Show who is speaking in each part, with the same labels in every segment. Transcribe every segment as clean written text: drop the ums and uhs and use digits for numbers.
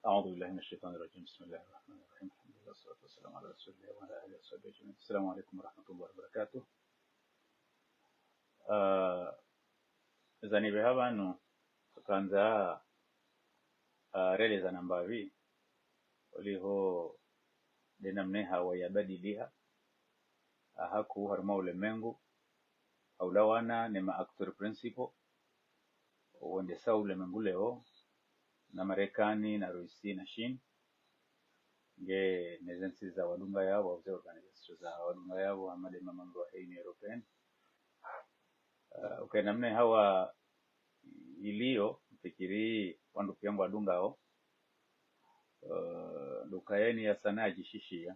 Speaker 1: أعوذ بالله من الشيطان الرجيم. بسم الله الرحمن الرحيم. الحمد لله والصلاة والسلام على رسول الله وعلى آله وصحبه أجمعين. السلام عليكم ورحمة الله وبركاته. Zani behaba hano tukanza rele za nambavi uliho denamneha wayabadiliha haku harma ulemengu aulawana nema actor principal wende sa ulemengu leo na Marekani na Rusi na Shin nge nezensi za wadunga yao au za organization za wadunga yao amade mambo ya European okay namne hawa ilio mfikiri wandu yangu wadungao dukayeni ya sanaa jishishia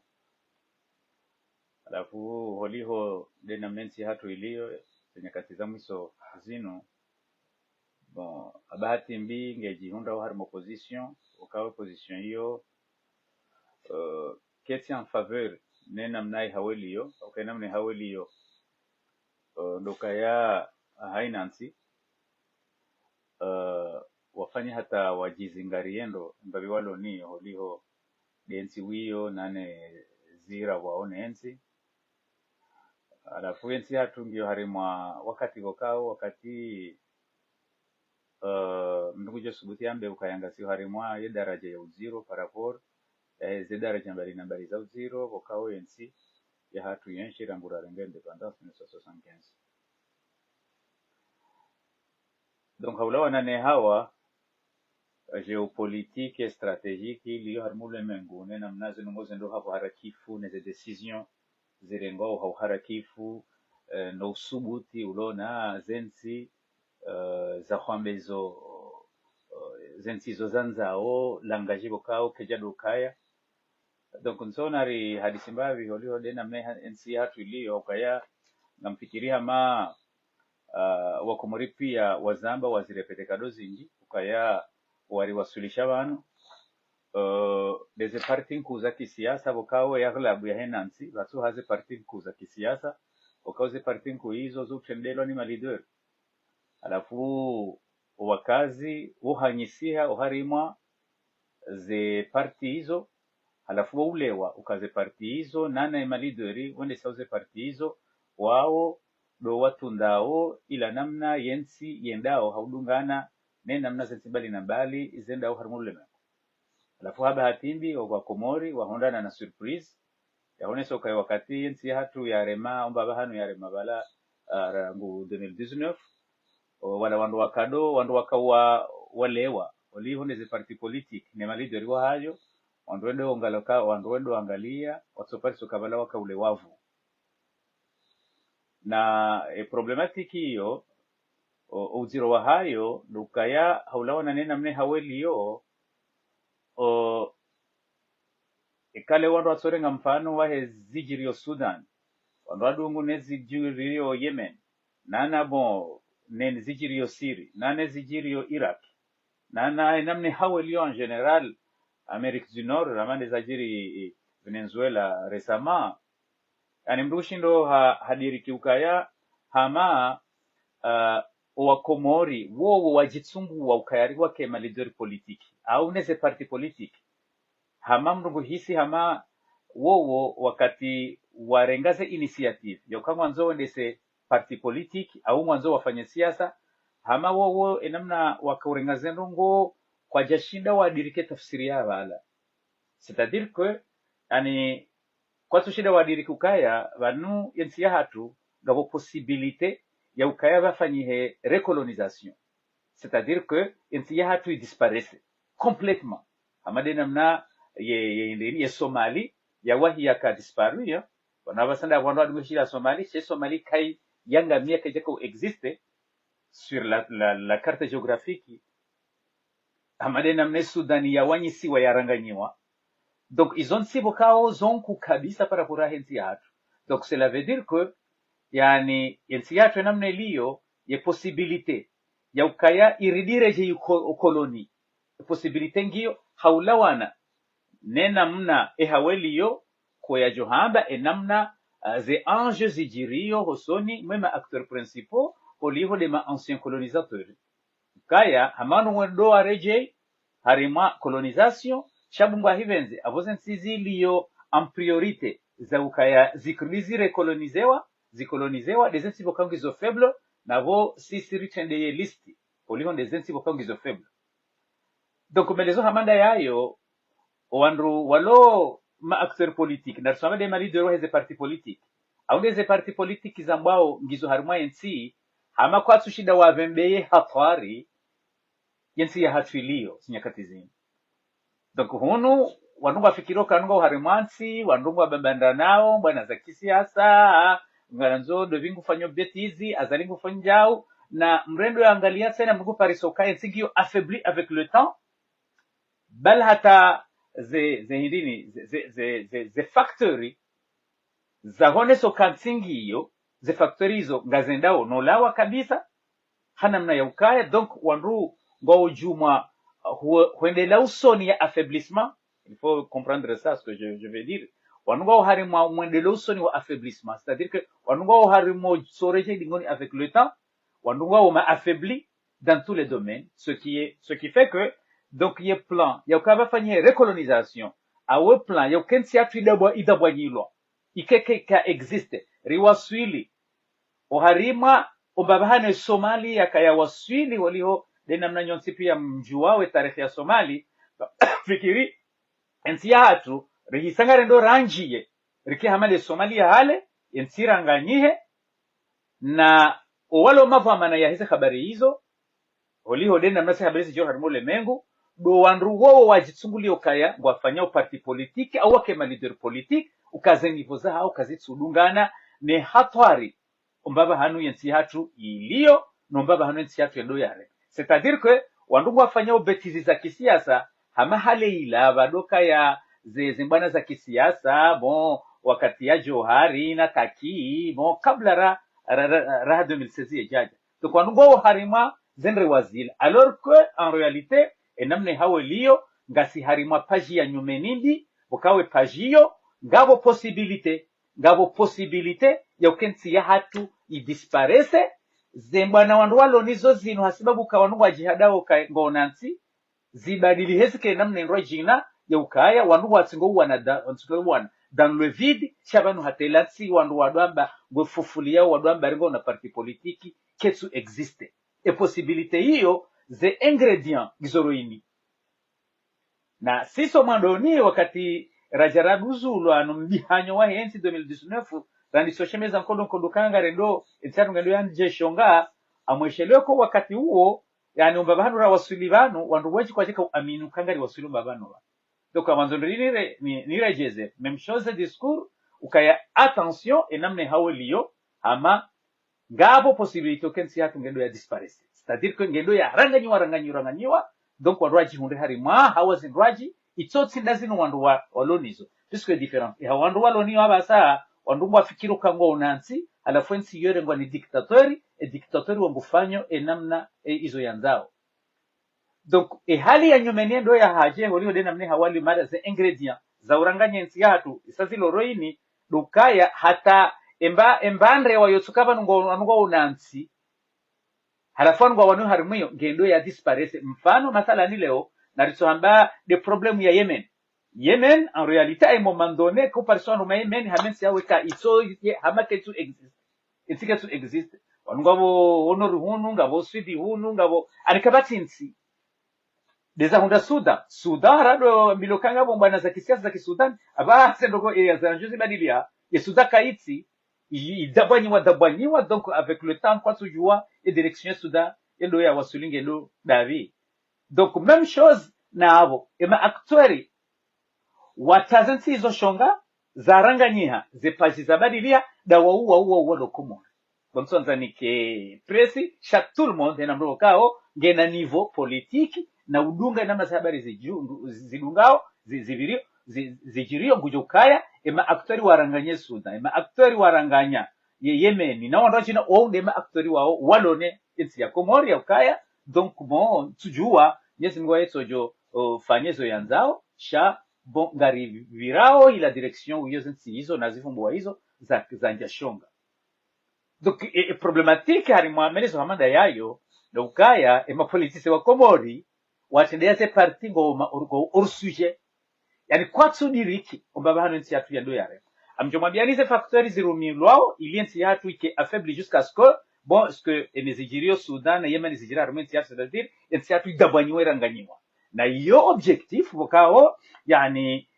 Speaker 1: alafu holiho denamensi hatu ilio nyakati za mwiso zino bon abahati mbi ngejihunda harimo position ukawa position hiyo keti en faveur nena mnai haweliyo okay namne haweliyo dukaya hainansi wafanya hata wajizingariendo mbabi walo ni holiho densi wiyo nane zira waone ensi alafu ensi hatu ngio harimwa wakati gokao wakati mndugu subuti ambe ukayangasi harimwa ye daraja ya uziro parapor ze daraja mbali za uziro gokao ensi ya hatu yenshi rangura renge independence 1975. Donc haulawa nane hawa géopolitique stratégique liyo harmule mengu nena mnazo ngoze ndo hapo harakifu neze decision zirengo au harakifu no usubuti ulona zensi za kwambezo zensi zo zanzao langaji bokao kejado kaya donc nsonari hadisimbavi holio dena meha ensi hatu iliyo kaya namfikiria ma wakomori pia wazamba wazirepete kadozingi ukaya waliwasulisha abantu deze parti nkuza kisiasa bokao yaglabu ya henansi batu haze parti nkuza kisiasa bokao ze parti nku hizo zutendelo ni malider alafu wakazi uhanyisiha uharimwa ze parti hizo alafu ulewa ukaze parti hizo nana malideri wende sauze parti hizo wao do watundao ila namna yensi yendao haudungana ne namna sensibali na bali izendao harmuleme alafu haba hatimbi wa komori wahondana na surprise yaone soka wakati yensi hatu ya rema omba hanu ya rema bala rangu 2019 wala wandu wakado wandu wakawa walewa walihone ze parti politique ne malideri wa hayo wandu wendo ongaloka wandu wendo angalia wasopari sokabala wakaulewavu na problematiki hiyo uziro wa hayo dukaya haulawana nena mne haweliyo ikale wandu wasorenga mfano wahe zijirio Sudan wandu wadungu nezijirio Yemen nana bon nen zijirio Syria nane zijirio Iraq nana namne haweliyo en general Amerique du Nord ramande zajiri Venezuela récemment yani mdushindo hadiriki ukaya hama wa komori wowo wajitsungu wa ukayari wake malideri politiki au neze parti politiki hama mdungu hisi hama wowo wakati warengaze initiative yoka mwanzo wendese parti politiki au mwanzo wafanye siasa hama wowo enamna wakarengaze ndongo kwa jashinda wadirike tafsiri ya bala c'est-à-dire que yani kwa tushida wadiriki ukaya banu yensi ya hatu gabo possibilité ya ukaya bafanyihe recolonisation c'est-à-dire que yensi ya hatu disparaisse complètement amade namna ye Somali ya wahi ya ka disparu ya wanabasanda wandu adumishira Somali chez Somali kai yanga miaka jeko existe sur la carte géographique amade namna Sudani ya wanyisi wa yaranganyiwa. Donc ils ont sibokao zonku kabisa para kurahensi hatu. Donc cela veut dire que yani yensi hatu namna iliyo ye possibilité ya ukaya iridire je ukoloni possibilité ngio haulawana nena mna haweliyo kwa ya johamba enamna ze ange zijirio hosoni mema acteur principaux au niveau de ma ancien colonisateur kaya hamanu wendo areje harima colonisation chabungwa hivenze avoze nsiziliyo en priorité za ukaya zikrulizire zikolonizewa dezensi bokangu izo faible navo sisi ritendeye listi poliho dezensi bokangu izo faible. Donc melezo hamanda yayo wandu walo ma acteur politique na tsama de mali de rohe parti politique au de parti politique zambao ngizo harima yensi hama kwa tushida wa vembeye hatwari yensi ya hatwilio sinyakati zini. Donc hunu wanungu wafikiro kanungu harimansi wanungu wabambanda nao bwana za kisiasa ngaranzo dovingu fanyo betizi azalingu fanjao na mrendo ya angalia tena mgu parisoka yensigio affaibli avec le temps bal hata ze factory za hone so kansingiyo ze factory hizo ngazendao nolawa kabisa hana mna ya ukaya. Donc wanru ngo ujuma huendelea usoni ya affaiblissement. Il faut comprendre ça, ce que je veux dire. Wanunga harimo mwendelea usoni wa affaiblissement, c'est-à-dire que wanunga harimo soreje dingoni avec le temps, wanunga ma affaibli dans tous les domaines, ce qui fait que donc il y a plan, il y a ukaba fanyie recolonisation, awe plan, il y a kensi atu idabwanyilwa ikeka existe riwaswili oharima obabahane Somali yakaya waswili waliho dena mnanyonsi pia mjuwawe tarehe ya Somali fikiri ensi ya hatu rehisangare ndo ranjiye riki hamale Somalia hale ensi ranganyihe na owalo mavamana ya hizi habari hizo waliho dena mnasi habari hizi johar mule mengu do wanru wowo wajitsunguli okaya ngwafanya parti politiki au wakema leader politiki ukazenivoza au kazitsudungana ne hatwari ombaba hanu yensi hatu iliyo nombaba hanu yensi hatu yendo yare. C'est-à-dire que wandugu wafanya ubetizi za kisiasa hama hale ila badoka ya zimbana za kisiasa bon wakati ya Johari na Taki bon kabla ra 2016 ejaja. Donc wandugu harima zenre wazil alors que en réalité enamne hawe liyo ngasi harima paji ya nyumenindi ukawe pajiyo ngabo possibilité ya ukensi ya hatu idisparese zembana wandu walo nizo zinu hasibabu kawanungu ajihadao ka ngonansi zibadili hesike namne nro jina ya ukaya wandu watsingo wana dans le vide chabanu hatelatsi wandu wadwamba gwefufulia wadwamba ringo na parti politiki ketsu existe e possibilité hiyo ze ingredient gizoroini na siso mandoni wakati Rajarabuzu anu mbihanyo wa hensi 2019 randi soshemeza nkondo kanga rendo etsatu ngendo yanje shonga amwesheleko wakati huo yani umbabanu ra wasulivanu wandu wechi kwa chika aminu kangari wasulu mbabanu wa. Donc amanzo nirejeze même chose discours ukaya attention enamne haweliyo ama ngabo possibilité kensi yatu ngendo ya disparaître, c'est-à-dire que ngendo ya ranganyiwa donc wandu hunde harima hawazindraji itsotsi ndazino wandu walonizo puisque différent ya wandu waloni wabasa wandu wafikiru kango unansi alafu ensi yore ngwa ni dictatori wangufanyo enamna izo yanzao. Donc hali ya nyumeni ndo ya haje waliho dena mne hawali mada ze ingredient za uranganya ensi yatu isazilo roini dukaya hata embandre wa yotsukaba ngo unansi halafu ngo wanu harimiyo ngendo ya disparese. Mfano mathala ni leo na ritsohamba de problème ya Yemen en réalité à un moment donné ko personne ma Yemen hamensi aweka itso hamake tu existe itika tu existe wanungabo honor hunu ngabo swidi hunu ngabo anikabatinsi deza hunda Sudan rado milokanga bombana za kisiasa za Sudan aba sendoko ya za njozi badilia ya Sudan kaiti idabwanyiwa donc avec le temps kwa tujua et direction Sudan endo ya wasulinge ndo davi. Donc même chose na abo ema actually watazansi hizo shonga za ranganyiha zepaji zabadilia da uwa lokumo donc sonzanike presi chaque tout le monde na mro kao ngena niveau politique na udunga na habari zidungao zijirio ngujukaya ema actually waranganye Sudan ema actually waranganya Yemen na wando china o ema actually wao walone insi ya Komori ya ukaya. Donc bon tujua nyesi mwa etsojo fanyezo yanzao sha bon ngari virao ila direction uyozensi hizo nazifumbuwa hizo za njashonga. Donc problématique hari mwamelezo hamanda yayo ukaya ema politisi wa Komori watendea ze parti ngo or sujet yani kwatsu diriki ombaba hano nsi yatu yando yare amjomwambia nize factori zirumilwao ili nsi yatu ike affaibli jusqu'à ce que bon ce que enezijirio Sudan Yemen nizijira arme nsi yatu c'est-à-dire nsi yatu idabanywe ranganyiwa na iyo objectif bokao yani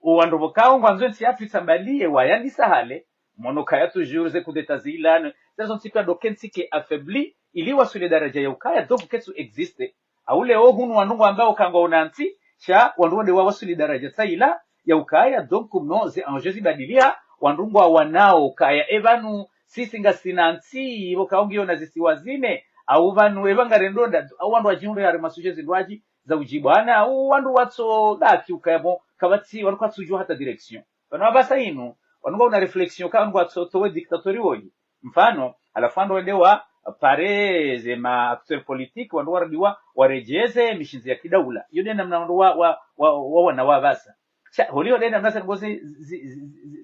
Speaker 1: uwandu bokao ngwanzo nsi yatu isambalie wayani sahale monoka yatu jurze kudeta zilane sazo nsipa dokensi ke affaibli ili wasule daraja ya ukaya donc ketsu existe aule hunu wanungu ambao kangwa unanti cha wanduende wa wasuli daraja saila ya ukaya donc mnoze anjezi badilia wandungu wanao kaya evanu sisi ngasinanti bokaongio na zisiwazine au vanu evanga rendonda au wandu wajinure ya masujezi ndwaji za ujibwana au wandu watso daki ukayamo kabati walikuwa tujua hata direction wana basa inu wanungu una reflexion kama watso towe dictatori woji mfano alafando wendewa pare zema acteur politique wandu waradiwa warejeze mishinzi ya kidaula iyo nena mnaondo wana wabasa cha holio nena mnasa ngozi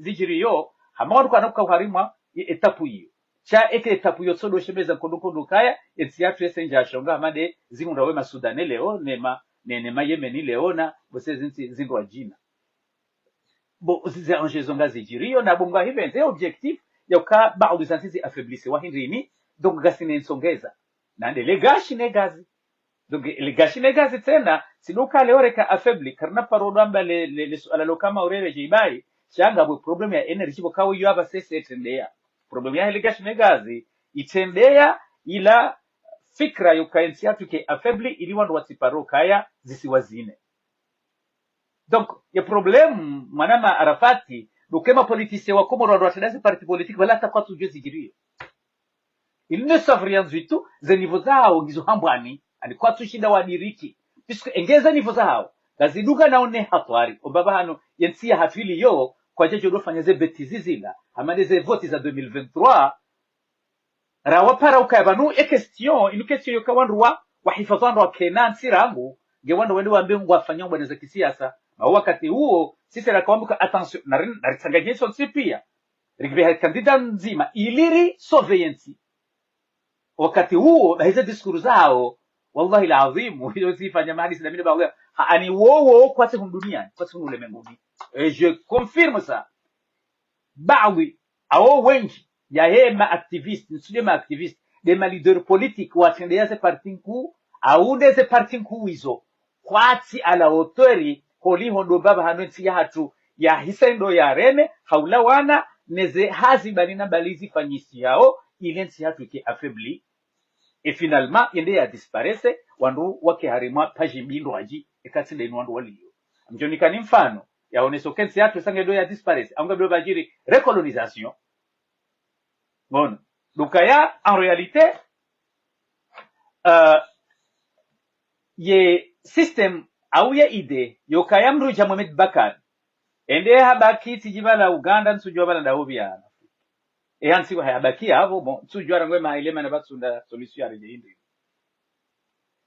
Speaker 1: zijiriyo hamawandu kwa nakuka uharimwa etapu hiyo cha eke etapu hiyo sodo shemeza kondukondo kaya etsi yatu yesenja shonga amade zingunda wema Sudan leo nema Yemen leo na bose zindu wa jina bo zize anjezonga zijiriyo na bonga hivenze objectif ya uka baadhi zantizi affaiblisse wahindini donc gasine nsongeza nande legashi negazi donc legashi negazi tena sinuka leoreka affaibli karna parodo amba le suala lo kama urere jibai changa bo problem ya energy bokawo yo aba sese tendea problem ya legashi negazi itendea ila fikra yukaensi yatu ke affaibli ili wandu watiparo kaya zisiwazine donc ya problem manama Arafati dokema politicien wa komoro watadazi parti politique wala takwa tujezi girio ils ne savent rien du tout ze niveau zao ngizo hambwani alikuwa tushinda wadiriki puisque engeza niveau zao gaziduka naone hatwari obaba hano yensia hafili yo kwa jeje dofanya ze betizi zila amande ze votes za 2023 rawa para ukabanu e question une question yo kawanruwa wahifadhano wa Kenan sirangu ngewanda wende waambe ngwafanya ngwa za kisiasa na wakati huo sisi nakwambia attention na ritanganyesho sipia rigbe kandida nzima iliri surveillance wakati huo hizo diskuru zao wallahi alazim hiyo sifanya mahali sinamini baadhi ani wowo kwa siku duniani kwa siku ulimwenguni je confirme ça baadhi au wengi ya hema activiste nsuje ma activiste de ma leader politique watendea ze parti kuu au de ze parti kuu hizo kwati ala autori holi hondo baba hanoti ya hatu ya hisendo ya rene haula wana neze hazi balina balizi fanyisi yao ilensi hatu ke affaibli et finalement yende ya disparaisse wandu wake harimwa pajimbindo aji ekatinde inu wandu waliyo mjonika ni mfano ya oneso kensi hatu sangedo ya disparaisse anga do bajiri recolonisation bon donc ya en réalité ye system au ye ide yokaya mruja Mohamed Bakar ende habaki tijibala Uganda nsujwa bala daobia hansi wa habaki abo bon nsujwa rangwe mailema na batsunda solution ya reje indi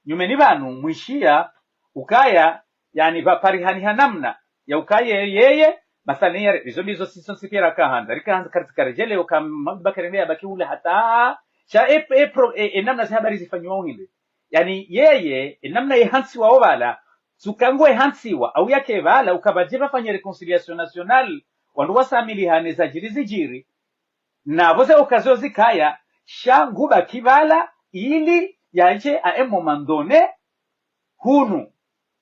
Speaker 1: nyumeni banu mwishia ukaya yani bapari hani hanamna ya ukaya yeye masani ya rizo sison sipira kahanza rikahanza katika rejele ukam Bakar ende habaki ule hata cha namna za habari zifanywa hindi yani yeye namna ya hansi wa obala tukangwe hansiwa au yake bala ukabajiba fanya reconciliation nationale wandu wasamili hane za jiri na boze okazo zikaya shanguba kibala ili yaje a momandone hunu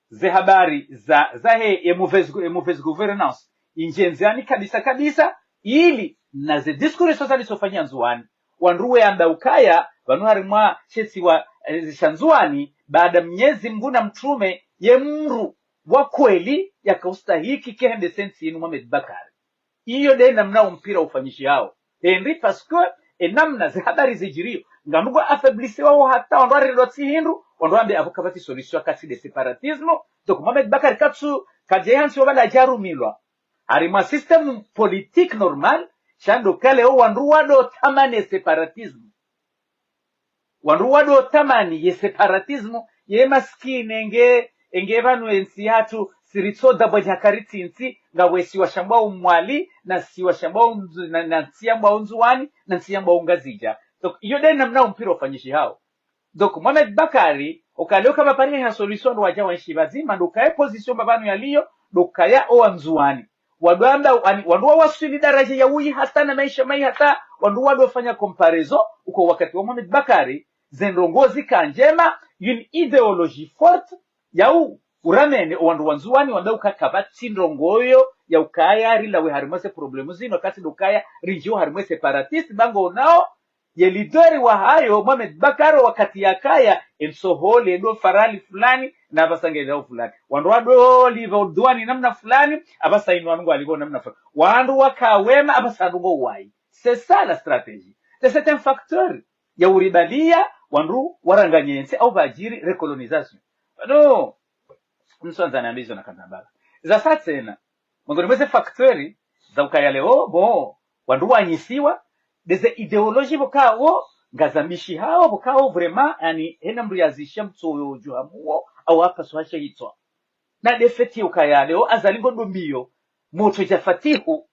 Speaker 1: ze habari za he ya mauvaise gouvernance injenziani kabisa ili na ze discours sasa sofanya nzuani wanruwe amba ukaya banuhari mwa chesi wa zishanzuani baada mnyezi mguna mtume ye mru wa kweli yakaustahiki kende sensi yenu Mohamed Bakar iyo de namna mpira ufanyishi hao Henry parce que namna za habari zijirio ngamugo affaiblisse wao hata ondwari lotsi hindu ondwambe avukabati solution kati de separatisme donc Mohamed Bakar katsu kajehansi wabala jarumilwa arima system politique normal chando kale o wanruwado tamane separatisme wanruwado tamani ye separatisme ye maskine enge vanu ensi hatu siritsoda bajakariti nsi nga wesi washamba umwali na si washamba na nsiyamba unzuwani na nsiyamba ungazija donc iyo de namna mpira ufanyishi hao donc Mohamed Bakari ukaleo kama pari ya solution ndo waja wanshi bazima ndo kae position babanu yaliyo ndo kaya o anzuani wadwanda wanduwa wasili daraja ya uyi hata na maisha mai hata wanduwa dofanya comparison uko wakati wa Mohamed Bakari zenrongozi kanjema yun ideology forte ya uramene wandu wanzuani wanda ukakabati ndrongoyo ya ukaya rila we harimwese problemu zino kati ukaya rijio harimwese separatist bango nao ye lideri wa hayo Mohamed Bakari wakati ya kaya ensohole ndo farali fulani na abasange dao fulani wandu wado liva udwani namna fulani abasa inu wanungu alivo namna fulani wandu wakawema abasa anungo wai c'est ça la stratégie c'est un facteur ya uribalia wandu waranganyense au bajiri recolonisation no msonza na mbizo na kanabala za satena mongoni mweze facteur za ukaya leo bon wandu wanyisiwa deze ideologie bokao ngazamishi hao bokao vraiment yani hena mriyazisha mtsoyo juhamuo au hapa swasha hitwa na defeti ukaya leo azalingo ndombiyo moto jafatihu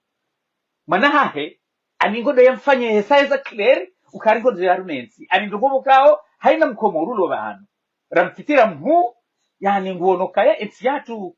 Speaker 1: manahahe aningondo yamfanye hesaiza clear ukaringo de arguments anindogo bokao haina mkomorulo bahano ramtitira mhu yani nguono kaya etiatu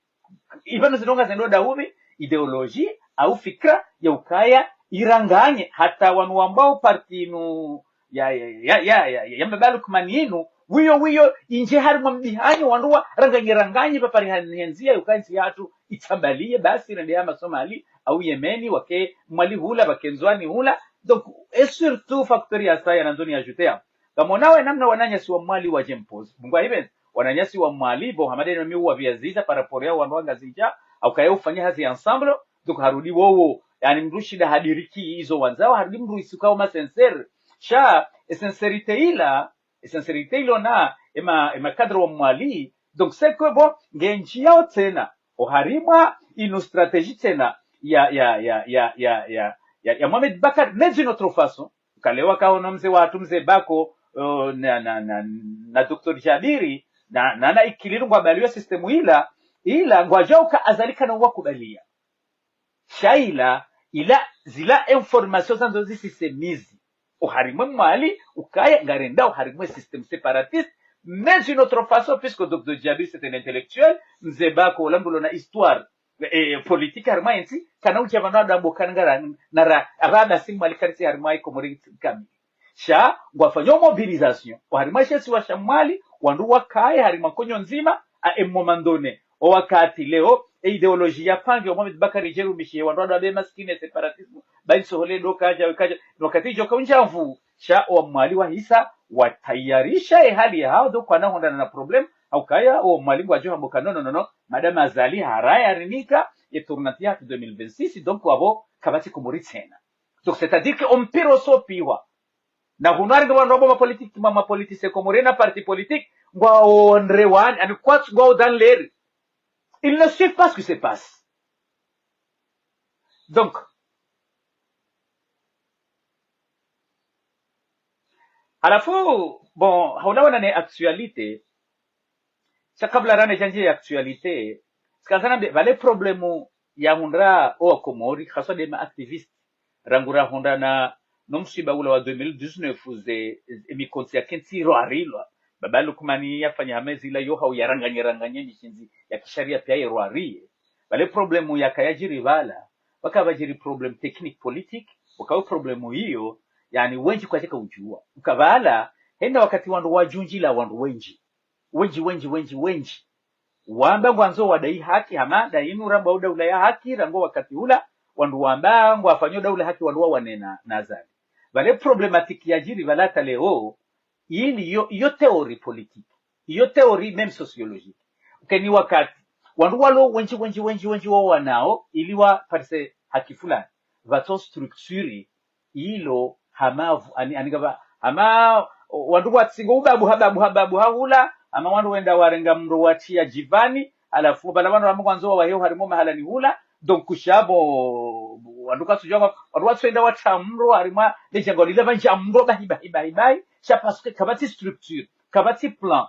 Speaker 1: ibano zinonga zendo daudi ideologie au fikra ya ukaya iranganye hata wanu ambao partinu ya mbabalu kumaninu wiyo inje harimo mbihanyo wanduwa ranganye papari hanenzia yukansi yatu itambalie basi nende ya Somali au Yemeni wake mwali hula bakenzwani hula donc et surtout facteur ya saya nanzoni ajouter kama nawe namna wananyasi wa mwali wa jempose bungwa hivi wananyasi wa mwali bo hamadeni mi wa viaziza paraporea wanwanga zija au kayo ufanya hazi ensemble donc harudi wowo yani mrushida hadiriki hizo wanzao harudi mruisukao ma sincere sha sincerité ilo na ema cadre wa mwali donc c'est que bon ngenchi yao tena oharimwa ino stratégie tena ya Mohamed Bakari nezi notre façon kalewa kaona mzee watu mzee bako na Dr. Jabiri na ikiliru ngwabaliwa systemu ila ngwajauka azalika na wakubalia shaila ila zila information zanzo zisisemizi oharimwe mwali ukaya ngarenda oharimwe système séparatiste mais d'une autre façon puisque Dr. Jabir c'est un intellectuel mzebako lambulo na histoire politique harma insi kana uchavana da bokanga na rada simu alikarisi harma ikomori kami sha ngwafanyo mobilisation harma shesi wa shamwali wandu wakaya harima konyo nzima a momandone o wakati leo ideologia pange Mohamed Bakari jeru mishie wandu da be maskine separatisme bali sohole dokaja wakati joka unjavu sha o mwali wa hisa watayarisha hali hao do kwa nahonda na problem au kaya o mwalimu wa Joha Mokano no madame Azali haraya rinika et tournatia 2026 donc wabo kabati kumuri tena donc c'est-à-dire que on pire so piwa na hunari ndo wanobo ma politique komore na parti politique ngwa onrewan and quoi go dans l'air ils ne savent pas ce qui se passe donc halafu bon haulawana ne actualité sa kabla rane janje ya actualité skazana vale problemu ya hundra o komori khaswa de ma activiste rangura honda na nomsiba ule wa 2019 ze emikonsi ya kentiro arilwa babalu kumani yafanya hamezi la yo hau yaranganye mishinzi ya kisharia pia yerwarie vale problemu ya kayajiri vala wakabajiri problem technique politique wakawa problemu hiyo yani wenji kwa cheka ujua ukavala henda wakati wandu wajunjila wandu wenji wamba ngwanzo wadai haki hama dainu ramba udaula ya haki rango wakati ula wandu wamba ngwa afanyo daula haki wandu wanena nazali vale problematiki ya jiri valata leo ili yo teori politique yo teori même sociologique ukeni wakati wandu walo wenji wao wanao ili wa parse haki fulani vato structure ilo hamavu anigaba ama wandu watsingo ubabu haula ama wandu wenda warenga mro watia jivani alafu bala wandu amwanzo wa hiyo harimo mahala ni hula donc kushabo wandu kasujwa wandu watwenda watamro harima lejengo lileva njamro bahi cha parce que kabati structure kabati plan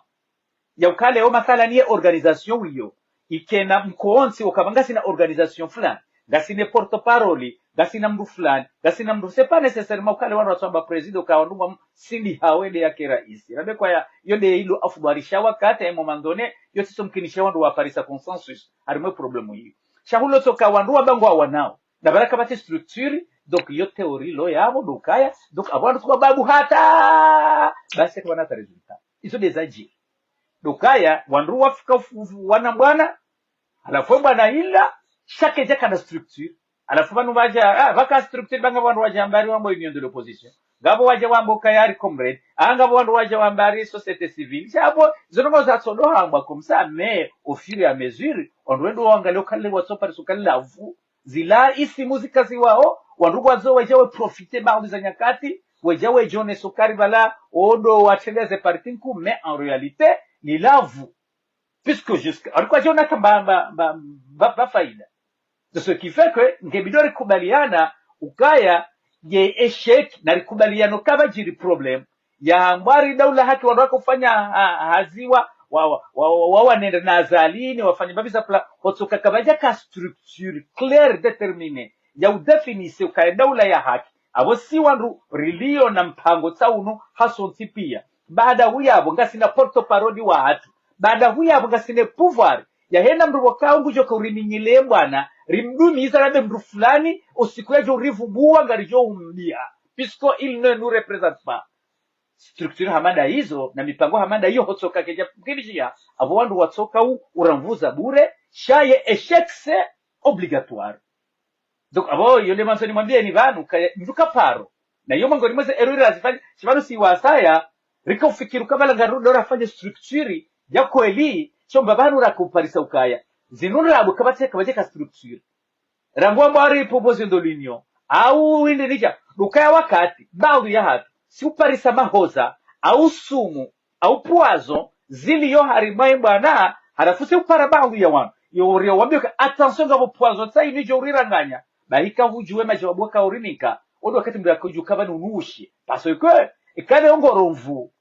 Speaker 1: ya ukale o makala ni organisation wiyo ikena mkoonsi okabanga sina organisation fulani ngasine porte parole gasina mdu fulani gasina mdu c'est pas nécessairement kale wana wasamba president ka wandu sindi hawede yake rais rabe kwa ya yode hilo afubarisha wakati ya momandone yote somkinisha wandu wa parisa consensus harimo problemu hiyo shahulo toka wandu wabango wanao na baraka bate structure donc yo teori lo yabo dokaya donc abantu kwa babu hata basi kwa nata resultat iso desaji dokaya wandu wafika wana bwana alafu bwana ila chaque jaka na structure alafu banu baja baka structure banga wandu waja mbari wambo union de l'opposition ngabo waja wambo kayari comrade ngabo wandu waja wambari société civile chabo zonongo za sodo hamba kumsa mais au fur et à mesure on wendo wangalio kale watsopa sukali lavu zila isi muzika ziwao wandu wazo wajawe profiter baadhi za nyakati wajawe jone sukari bala odo wateleze partinku mais en réalité ni lavu puisque jusqu'à alikuwa jona ba faida de ce qui fait que ngebidori kubaliana ukaya ye échec na likubaliano kama jiri problem ya mbari daula haki wanawako kufanya haziwa wa nenda na zalini wafanya babisa pla hotoka kabaja ka structure claire déterminée ya udefinisi ukaya daula ya haki abo si wandu rilio na mpango taunu hasonti pia baada huyabo ngasina porto parodi wa hatu baada huyabo ngasine pouvoir ya hena mdu wakangu joka uriminyile bwana rimdumi izarabe mdu fulani usikwejo urivubuwa ngarijo umbia puisque il ne nous représente pas structure hamada hizo na mipango hamada hiyo hotoka keja kibishia abo wandu watoka uramvuza bure shaye échec c'est obligatoire donc abo yole mansoni mwambie ni vanu nduka paro na yo mangoni mweze erreur azifanye chibano si wasaya rika ufikiru kabala ngarudo rafanye structure yako eli chomba banu rakuparisa ukaya zinunura abo kabate kabaje ka structure rangwa mbari proposition de l'union au inde nija ukaya wakati baadhi ya hatu si uparisa mahoza au sumu au poison zili yo harimai bwana harafuse upara baadhi ya wanu yo wambio attention ngabo poison sai ni joriranganya bahika hujuwe majawabu ka urinika odo wakati mdu yakujuka banu nushi parce que ikane ngoromvu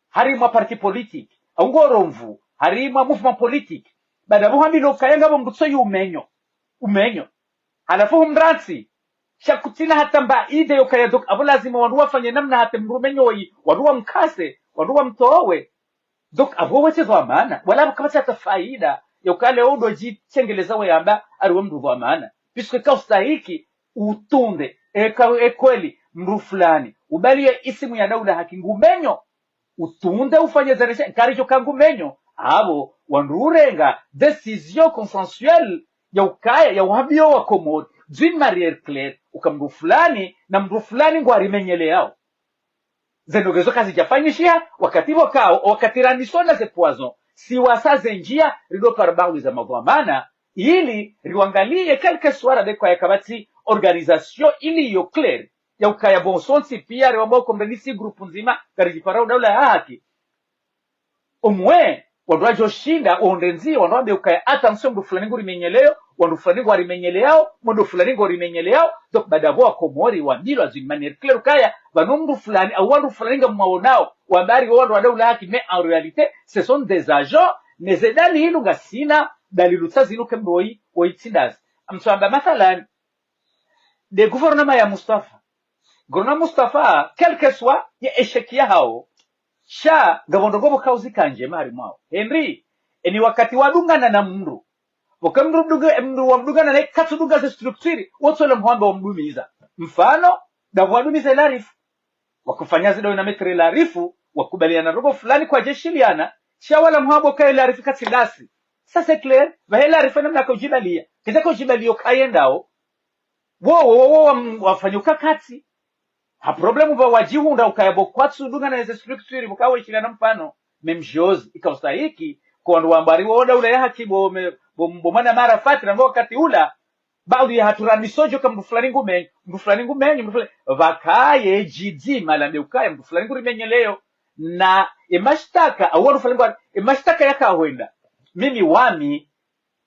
Speaker 1: harima parti politique ngoromvu harima mouvement politique bada muhambi no kayanga bo mutso umenyo halafu mransi shakutina hata mba ide yokaya dok abo lazima wandu wafanye namna hata mrumenyo yi wandu mkase wandu mtowe dok abo wote kwa maana wala kama hata faida yokale odo jitengeleza we amba ariwe mdu kwa maana puisque ka ustahiki utunde kweli mru fulani ubalie isimu ya daula haki ngumenyo utunde ufanye zaresha karicho kangumenyo abo wandurenga decision consensuelle ya ukaya ya wabio wa komodi d'une manière claire ukamdu fulani na mdu fulani ngwarimenyele yao zenogezo kazi jafanyishia wakati wakao wakatiranisona ze poison si wasaze njia rido parbauli za mavamana ili riwangalie quelque soir avec kwa kabati organisation ili yo claire ya ukaya bonsonsi pia riwambo kombenisi groupe nzima karijipara daula ya haki omwe wandu shinda ondenzi wandu ukaya attention mdu fulani nguri menyeleo wandu fulani ngwari menyeleo mdu fulani ngori menyeleo donc badabo akomori wandilo d'une manière claire ukaya banu mdu fulani au wandu fulani ngamaonao wambari wandu daula haki mais en réalité ce sont des agents nezedani hilo gasina dalilu tazinu kemboi oitsindas amsamba mathalan de gouvernement ya Mustafa quel que soit ya eshekia hao sha gabondogobo kauzi kanje mari mwao Henry eni wakati wadungana na mndu wakamndu mndu wamdungana na katudunga za structure wotsole mhamba wamdumiza mfano da wadumiza larifu wakufanya zido na metre larifu wakubaliana robo fulani kwa jeshi liana sha wala mhamba kai larifu katindasi sasa clair bahela arifa namna kujibalia kiza kujibalio kayendao wo wafanyuka kati ha problemu ba wajihunda ukayabo kwatsu dunga na structure mukawe shilana mfano memjozi ikawstahiki kwa ndo ambari woda ule ya haki bomana mara fatra ngo wakati ula baadhi ya haturani sojo kama mfulani ngumenyi vakaye jidima la meukaya mfulani ngurimenyeleo na emashtaka au mfulani emashtaka yakawenda mimi wami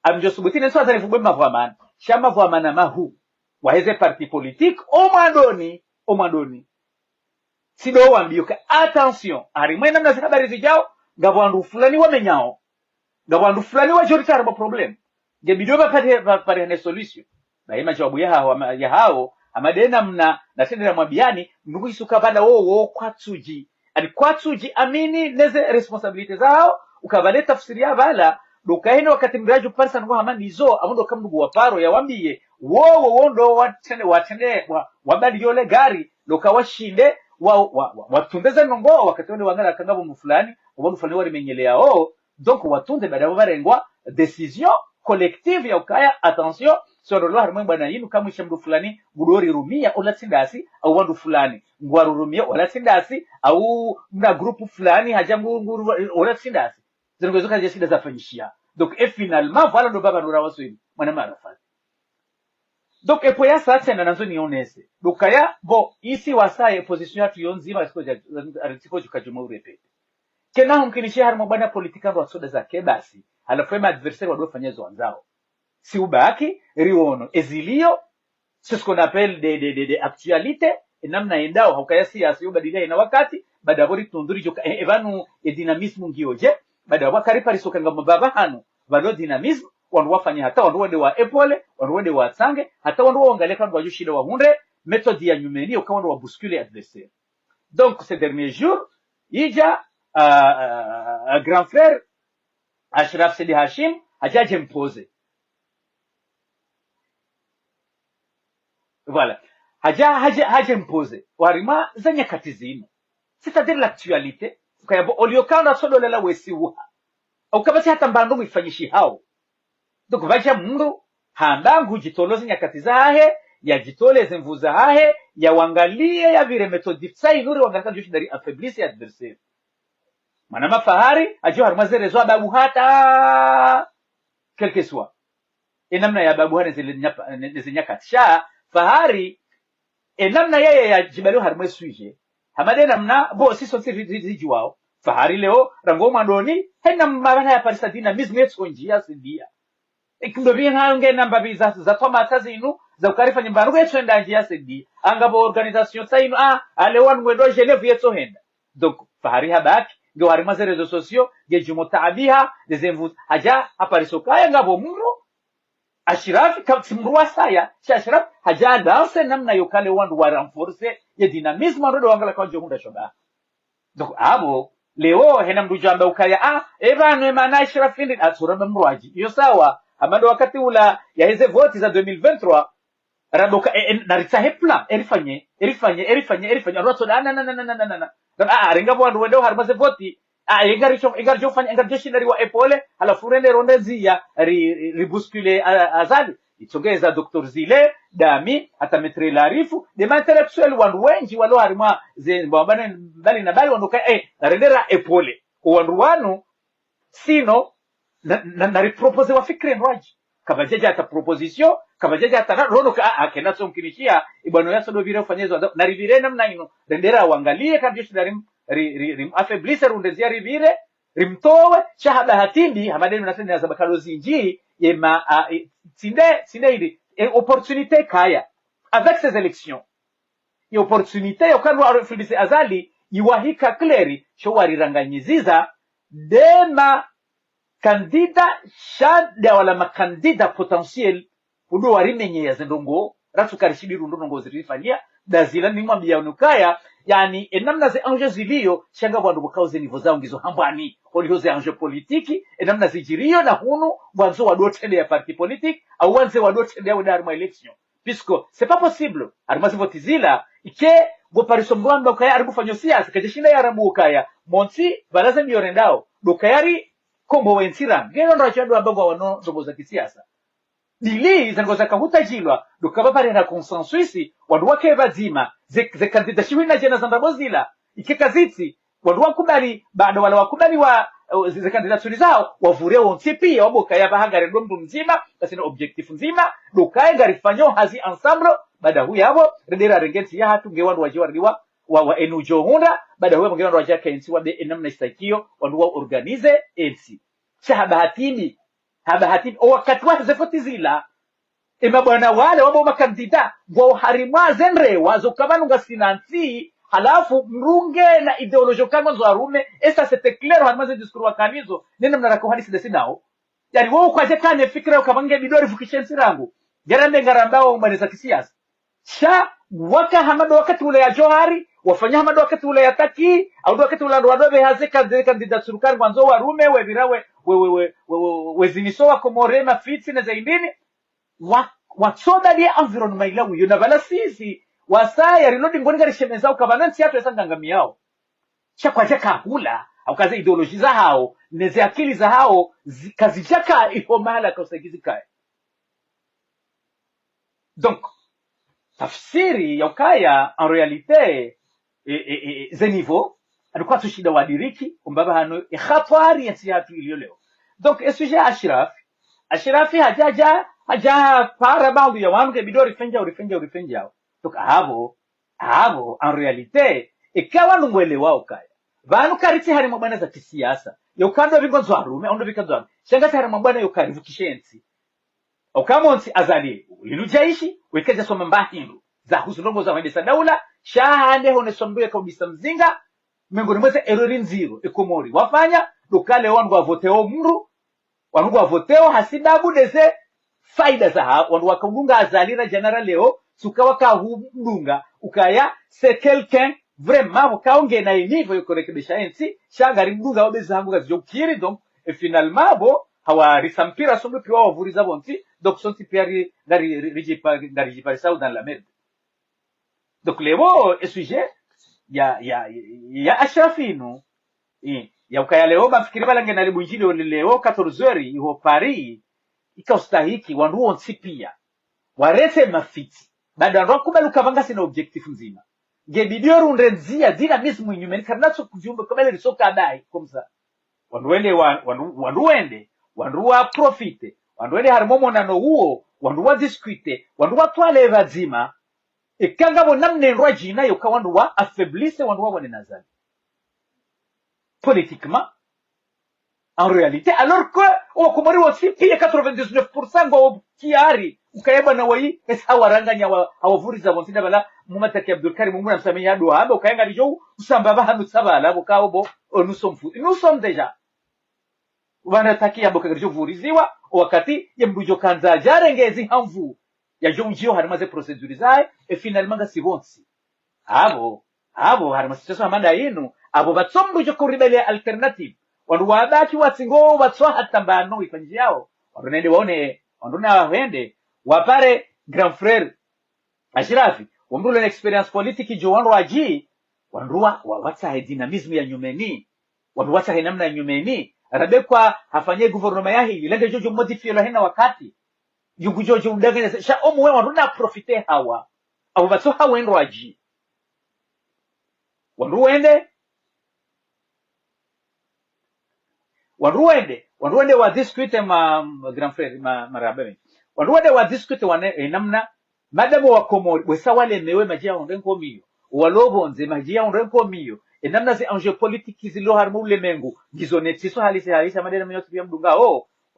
Speaker 1: amjosubutine swaza nifubwe mavamana shama vamana mahu waheze parti politique o mandoni sido wambioka attention arimwena mna habari zijao ngabwandu fulani wamenyao ngabwandu fulani wa joritar ba problem ngebido ba pare ne solution bahima jawabu ya hao amadena mna natendera mwabiani ndugu isuka bana wo kwatsuji ani kwatsuji amini neze responsibility zao ukabale tafsiri ya bala dukaino wakati mraju parsa ngo hamanizo amundo kamndugu waparo yawambiye wo ndo watende wabali yole gari lokawashinde watundeze nongo wakati wale wangala kangabo mfulani wabonu fulani wali menyelea donc watunze baada barengwa decision collective ya ukaya attention sur lo harimo bwana yinu kama shamdu fulani gudori rumia ola sindasi au wandu fulani ngwaru rumia ola sindasi au na grupu fulani hajambu nguru ola sindasi zingozo kaje sida zafanyishia donc et finalement voilà ndo baba ndo rawaswini mwana marafati donc epoya sasa na nazo nionese dukaya bo isi wasaye position ya tuyonzima siko jukajumu repete kena humkinishia harimo bwana politika ndo soda zake basi halafu adversaire wadofanya wanzao si ubaki riono ezilio c'est ce qu'on appelle des actualités namna endao haukaya siasa yobadilia ina wakati baada bori tunduri joka evanu dynamisme ngioje baada wakari parisoka ngamba baba hanu bado dynamisme wandu wafanya hata wandu wende wa epole wandu wende wa sange hata wandu waangalia kandu wajushida wa hunde méthode ya nyumeni ukawandu wa bousculer adversaire donc ces derniers jours ija grand frère Ashraf Sidi Hashim hajaje mpoze voilà haja mpoze warima za nyakati zino c'est-à-dire l'actualité kayabo oliokana sodolela wesiwa au kabasi hata mbando mwifanyishi hao donc vaja mundu handangu jitoloze nyakati zahe ya jitoleze mvuza hahe ya wangalie ya vile metodi sai nuri wangalika joshi dari affaiblisse adversaire manama fahari ajo harmaze rezo babu hata quelque soit enamna ya babu hane zile nyakati sha fahari enamna yeye ya jibalo harmwe suije hamade namna bo siso zijiwao fahari leo rango mandoni hena mabana ya parisa dynamisme yetu njia sidia ikindo bien nge namba biza za tomata zinu za ukarifa nyimbaru yetu enda njia sidia angabo organisation sainu alewan ngwendo Geneve yetu henda donc fahari habaki ndio harima za rezo sociaux gejumo taabiha desemvu haja aparisokaya ngabo muro Ashraf kamsimruwa saya Ashraf haja danse namna yokale wandu wa renforcer ya dynamisme ndo wangala kwa jomunda shoba donc abo leo hena mdujamba ukaya ebanu mana Ashraf ndi atsura mrwaji yo sawa amando wakati ula ya hizo vote za 2023 radoka na ritsahe plan erifanye roto na renga bwandu wendo harmaze vote engaricho fanya engarjeshi ndari wa epole halafu rende rondezia ribuskule azali itogeza Dr. Zile Dami hata metre larifu de intellectuel wandu wengi walo harima mbambane bali na bali wandu rendera epole wandu wanu sino na repropose wa fikre nwaji kabajeja hata proposition kabajeja hata rono akena somkinishia ibano yaso do vile ufanyezwa na rivire namna ino rendera wangalie kanjeshi ndari rim affaiblisse rundezia rivire rimtowe shahada hatindi hamadeni nasema ya zabakalozi nji yema sinde ili opportunité kaya avec ces élections et opportunité yokanwa arifundise azali iwahika clear showari ranganyiziza dema kandida shada wala makandida potentiel udo warimenye ya zendongo ratu karishibiru ndongo zirifanyia dazila ni mwambia unukaya yani enamna ze enjeux zilio shanga bwandu bukauze nivo zao ngizo hambani olihoze enjeux politique enamna zijirio na hunu bwanzo wadotende ya parti politique au wanze wadotende ya udarma election puisque c'est pas possible arma zivotizila ike go pariso mbwamba ukaya aribu fanyo siasa kajishinda ya rabu ukaya monti baraza miorendao dokayari kombo wensira ngeno ndo achadu ambago wano zogo za kisiasa dili zangoza kahuta jilwa dokabapare na consensus wandu wake bazima ze kandida shiwina jena zandabozila ikekaziti wandu wakubali baada wala wakubali wa ze kandidaturi zao wavure wonti pia waboka ya bahagare ndomdu mzima kasina objectif nzima dokae garifanyo hazi ensemble baada huya hapo rendera rengeti ya hatu ngewandu wajiwa wa enujo hunda baada huya ngewandu wajaka ensi wa enamna istakio wandu wa organize ensi shahabatini wakati wa zefoti zila ema bwana wale wabo makandida wa harimwa zenre wazo kabanunga sinansi halafu mrunge na ideolojia kama zo arume esa c'était clair hamaze discours wakanizo nenda mnarako hadisi desinao yani wao kwaje kane fikra ukabange bidori fukishensi rangu Gerande ngarambao umaliza kisiasa. Sha waka hamado wakati ule ya Johari, wafanya hamado wakati ule ya Taki, au wakati ule wadobe hazeka kandida surukari mwanzo warume webirawe wezinisowa komorema fiti na zaindini watsoda dia environment ila wiyo na bala sisi wasaya rilodi ngoni gari shemeza ukabanansi hatu yasanga ngami yao chakwa jaka hula au kazi ideoloji za hao neze akili za hao kazi jaka iho mahala kausagizi kaya. Donc tafsiri ya ukaya en réalité ze niveau alikuwa tushida wadiriki umbaba hano ikhatwari yansi hatu iliyo leo. Donc sujet Ashrafi haja para baadhi ya wanu kebido urifenja. Donc habo en réalité ikawa nungwele wao kaya vanu kariti hari mabana za kisiasa yokando vingonzo harume ondo vikazwa shanga hari mabana yokarivu kishenzi okamonsi azali ilujaishi wekaja soma mbahindu za husundongo za wende sadaula shahande hone sombuye kabisa mzinga mengoni mweze erorin zero ekomori wafanya lokale wangu wavoteo mru wangu wavoteo hasidabu dese faida za hao wangu wakabunga azalira general leo sukawa ka hudunga ukaya c'est quelqu'un vraiment wakaonge na niveau yokorekebisha ensi shagari mdunga wabeza hangu gazijokiri. Donc et finalement bo hawa risampira sombe piwa wavuriza bonti donc sonti piari ngari jiparisa dans la merde. Donc leo e sujet ya Ashrafinu ya ukaya leo bafikiri balange na libunjili leo 14h iho Paris ikaustahiki wandu onsi pia warete mafiti baada ndo kubaluka vanga sina objectif nzima ngebidio rundenzia dynamisme inyume kanatso kujumba kabele risoka dai komsa wandu wa profite wandu harimo monano huo wandu wa discute wandu wa twale vazima ikanga bonamne rwajina yoka wandu wa affaiblisse wandu wa wane nazali politiquement en réalité alors que o komori wosi pia 99% ngo kiari ukayeba na wai esa waranganya awavuriza bonsinda bala mumataki Abdul Karim mumuna msamenya ado hamba ukayanga dijo usambaba hanu sabala bokaobo nous sommes déjà wanataki yabo kagrijo vuriziwa wakati yembujo kanza jarengezi hamvu ya jonjio harimaze procedure zae et finalement gasibonsi abo harimaze amanda yinu abo batsombujo ko rebelle alternative wandu wabaki watsingo watswa hatambano ipanji yao wandu nende waone wandu na wende wapare grand frère Ashrafi wamrule experience politique jo wandu waji wandu watsa dynamisme ya nyumeni wandu watsa namna ya nyumeni rabekwa hafanye gouvernement ya hili lenge jojo modifie la hena wakati yugu jojo ndagene sha omwe wandu na profite hawa abo batso hawendo waji wandu wende wa discute grand frère marabe wende wa discute wane namna madamo wa komori wesa wale mewe majia ondenko miyo walobonze majia ondenko miyo namna zi enjeu politique zilo harmu le mengu gizoneti so halisi madena mnyoto pia mdunga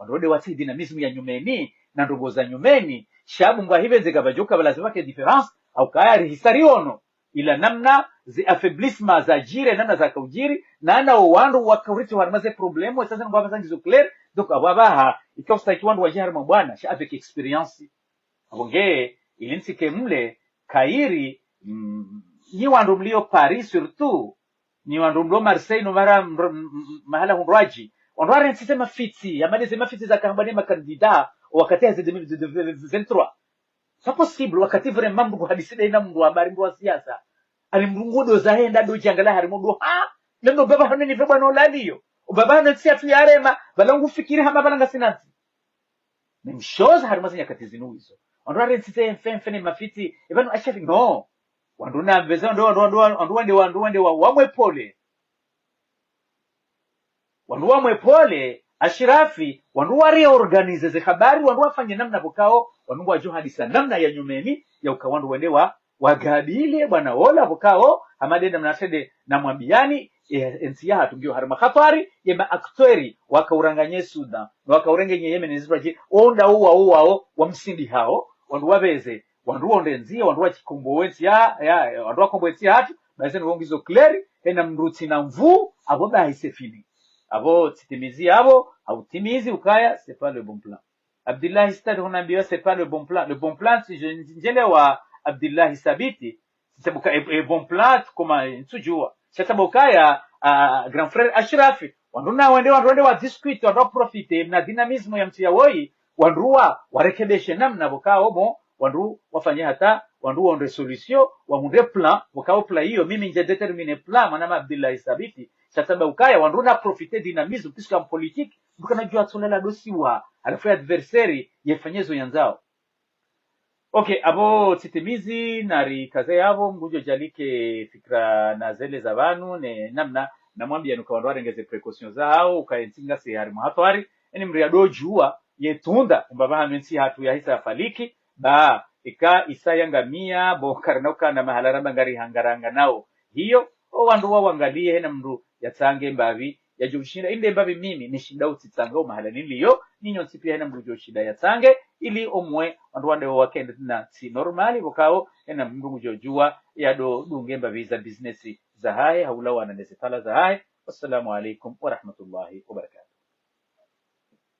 Speaker 1: wende wati dynamisme ya nyumeni na ndogo za nyumeni shabu ngwa hivenze gabajoka lazima ke difference au kaya hisariono ila namna zi affaiblissement za jire namna za kaujiri na wandu wakuriti wanaze problemo sasa ngwa bazangizo clair. Donc ababaha ikosta kiwandu wajihari mabwana sha avec experience onge ilinsi kemle kairi ni wandu mlio Paris surtout ni wandu mlio Marseille no mara mahala hundraji wandu wale sistema fiti amani sema fiti za kambani makandida wakati ya 2023 c'est possible wakati vraiment mndu hadisida ina mndu habari mndu wa siasa alimrungudo zaenda do jangala harimo nendo baba hone ni baba no laliyo baba na sia tu yarema balangu fikiri hama balanga sinanti nimshoza harimo nyakati zinu hizo ndo arensite mfene mafiti ebanu ashafi no wandu na beza ndo wande wamwe pole Ashrafi wandu wari organize ze habari wandu wafanye namna bukao wandu wajo hadisa namna ya nyumeni ya ukawandu wende wagadile bwana ola bukao amadenda mnasede na mwambiani ensiya hatungio harima khatari yema aktori wakauranganye Sudan wakaurengenye Yemen Israel onda uwa wa msindi hao wandu wabeze wandu ondenzia wandu wachikumbo wensi ya wandu wakombo wensi hatu basi ngongizo clear ena mruti na mvu abo bahise fini abo titimizi abo au timizi ukaya c'est pas le bon plan. Abdullah Stade unaambiwa c'est pas le bon plan. Le bon plan si njele wa Abdullah Sabiti sababu e bon plan kama nsujua sababu kaya grand frère Ashrafi wanduna wende wa discuit wa profite na dynamisme ya mtia woi wandua warekebeshe namna bokao bon wandu wafanye hata wandu wa resolution wa munde plan bokao plan hiyo mimi nje determine plan manama Abdullah Sabiti sababu kaya wandu na profite dynamisme puisque politique bukana jua tsolela dosiwa alafu adversary yefanyezo yanzao. Okay, abo titimizi nari kaze yabo mgujo jalike fikra na zele za banu ne namna namwambia nukawandu ngeze precautions zao ukaentinga si hari mahatwari eni mriado jua yetunda mbaba nsi hatu ya hisa faliki ba ika isaya ngamia bo karnauka na mahalaramba ngari hangaranga nao hiyo o wandu wa wangalie hena mru yatsange mbavi ya jumshinda inde mbavi mimi nishinda utitsango mahala niliyo ninyo sipia hena mru joshida yatsange ili omwe wandu wande wakende na si normali wakao hena mru jojua ya do dungemba visa business za hai haula wana nesefala za hai. Wassalamu alaikum wa rahmatullahi wa barakatuh.